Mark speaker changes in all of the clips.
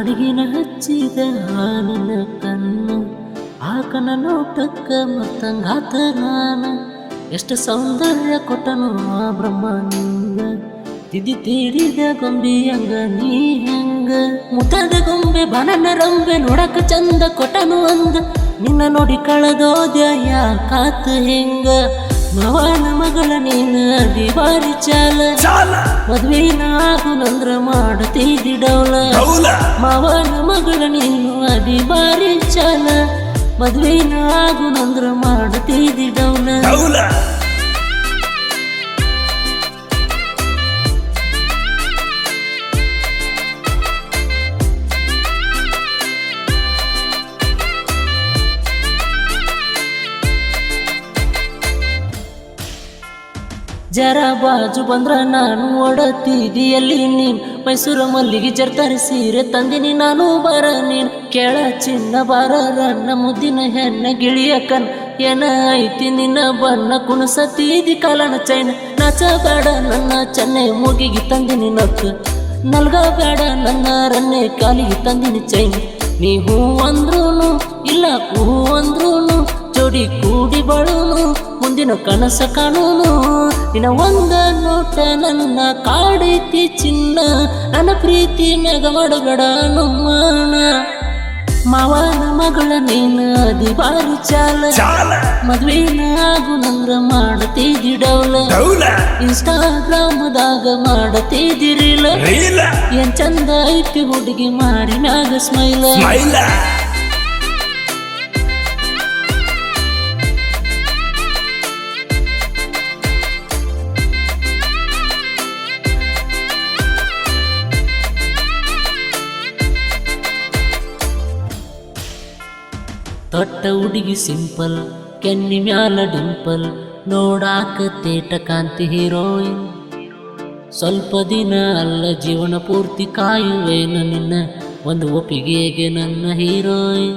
Speaker 1: ಕಾಡಿಗಿನ ಹಚ್ಚಿದ ಹಾನಿನ ಕಣ್ಣು ಆಕನ ನೋಟಕ್ಕ ಮತ್ತಂಗಾತ ನಾನು ಎಷ್ಟು ಸೌಂದರ್ಯ ಕೊಟ್ಟನು ಆ ಬ್ರಹ್ಮ ನಿಂಗ ತಿದ್ದಿ ತೀಡಿದ ಗೊಂಬಿ ಹಂಗ ನೀ ಹೆಂಗ ಮುತ್ತದ ಗೊಂಬೆ ಬನನ ರಂಬೆ ನೋಡಕ ಚಂದ ಕೊಟ್ಟನು ಅಂದ ನಿನ್ನ ನೋಡಿ ಕಳೆದೋದ್ಯ ಯಾಕಾತ ಹೆಂಗ ಮಾವನ ಮಗಳ ನೀನು ಅದಿ ಬಾರಿ ಚಾಲ ಮದ್ವಿನ ಆಗುನಂದ್ರ ಮಾಡತೀದಿ ಡೌಲ ಮಾವನ ಮಗಳ ನೀನು ಅದಿ ಬಾರಿ ಚಾಲ ಮದ್ವಿನ ಆಗುನಂದ್ರ ಮಾಡತೀದಿ ಡೌಲ ಜರ ಬಾಜು ಬಂದ್ರ ನಾನು ಓಡತಿದಿಯಲ್ಲಿ ನೀನ್ ಮೈಸೂರ ಮಲ್ಲಿಗೆ ಜರ್ತಾರಿ ಸೀರೆ ತಂದಿನಿ ನಾನು ಬರ ನೀನ್ ಕೆಳ ಚಿನ್ನ ಬಾರ ರನ್ನ ಮುದ್ದಿನ ಹೆಣ್ಣ ಗಿಳಿಯ ಕಣ್ ಏನ ಐತಿ ನಿನ್ನ ಬಣ್ಣ ಕುಣಸತೀದಿ ಕಾಲನ ಚೈನ ನಾಚ ಬೇಡ ನನ್ನ ಚೆನ್ನೈ ಮೂಗಿಗೆ ತಂದಿನಿ ನಕ್ಕ ನಲ್ಗ ಬೇಡ ನನ್ನ ರನ್ನೆ ಕಾಲಿಗೆ ತಂದಿನಿ ಚೈನ್ ನೀ ಹೂ ಅಂದ್ರೂನು ಇಲ್ಲ ಹೂ ಅಂದ್ರೂನು ಜೋಡಿ ಕೂಡಿ ಬಾಳೂನು ಮುಂದಿನ ಕನಸ ಕಾಣೂನು ನಿನ್ನ ಒಂದ ನೋಟ ನನ್ನ ಕಾಡೈತಿ ಚಿನ್ನ ನನ್ನ ಪ್ರೀತಿ ಮ್ಯಾಗ ಮಾಡಬೇಡ ನುಮ್ಮನ ಮಾವನ ಮಗಳ ನೀನು ಅದಿ ಬಾರಿ ಚಾಲ ಮದ್ವಿನ ಆಗುನಂದ್ರ ಮಾಡತೀದಿ ಡೌಲ ಇನ್ಸ್ಟಾಗ್ರಾಮದಾಗ ಮಾಡತೀದಿ ರೀಲ ಏನ್ ಚಂದ ಐತಿ ಹುಡುಗಿ ಮಾಡಿ ಮ್ಯಾಗ ಸ್ಮೈಲ ತೊಟ್ಟ ಹುಡುಗಿ ಸಿಂಪಲ್ ಕೆನ್ನಿ ಮ್ಯಾಲ ಡಿಂಪಲ್ ನೋಡಾಕ ತೇಟ ಕಾಂತಿ ಹೀರೋಯಿನ್ ಸ್ವಲ್ಪ ದಿನ ಅಲ್ಲ ಜೀವನ ಪೂರ್ತಿ ಕಾಯುವೇನ ನಿನ್ನ ಒಂದು ಒಪ್ಪಿಗೆಗೆ ನನ್ನ ಹೀರೋಯಿನ್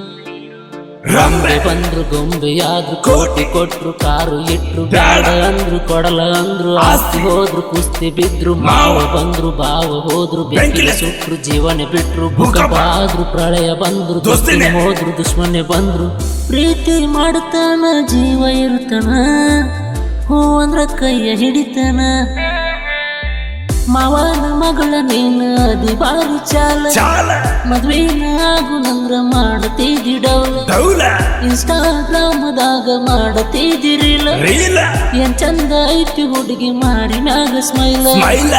Speaker 1: ರಂಬೆ ಬಂದ್ರು ಗೊಂಬೆ ಆದ್ರು ಕೋಟಿ ಕೊಟ್ರು ಕಾರು ಇಟ್ರು ಬ್ಯಾಡ ಅಂದ್ರು ಕೊಡಲ ಅಂದ್ರು ಆಸ್ತಿ ಹೋದ್ರು ಕುಸ್ತಿ ಬಿದ್ರು ಮಾವ ಬಂದ್ರು ಬಾವ ಹೋದ್ರು ಬೆಂಕಿಲೆ ಸುಟ್ರು ಜೀವನ ಬಿಟ್ರು ಭೂಕಂಪ ಆದ್ರು ಪ್ರಳಯ ಬಂದ್ರು ದೋಸ್ತಿನೇ ಹೋದ್ರು ದುಶ್ಮನೆ ಬಂದ್ರು ಪ್ರೀತಿ ಮಾಡ್ತಾನ ಜೀವ ಇರ್ತಾನ ಹೂ ಅಂದ್ರ ಕೈಯ ಹಿಡಿತಾನ ಮಾವನ ಮಗಳ ನೀನು ಅದಿ ಬಾರಿ ಚಾಲ ಮದ್ವಿನ ಆಗುನಂದ್ರ ಮಾಡತೀದಿ ಡೌಲ ಇನ್ಸ್ಟಾಗ್ರಾಮದಾಗ ಮಾಡತೀದಿ ರೀಲ ಏನ್ ಚಂದ ಐತಿ ಹುಡುಗಿ ಮಾಡಿ ಮ್ಯಾಗ ಸ್ಮೈಲ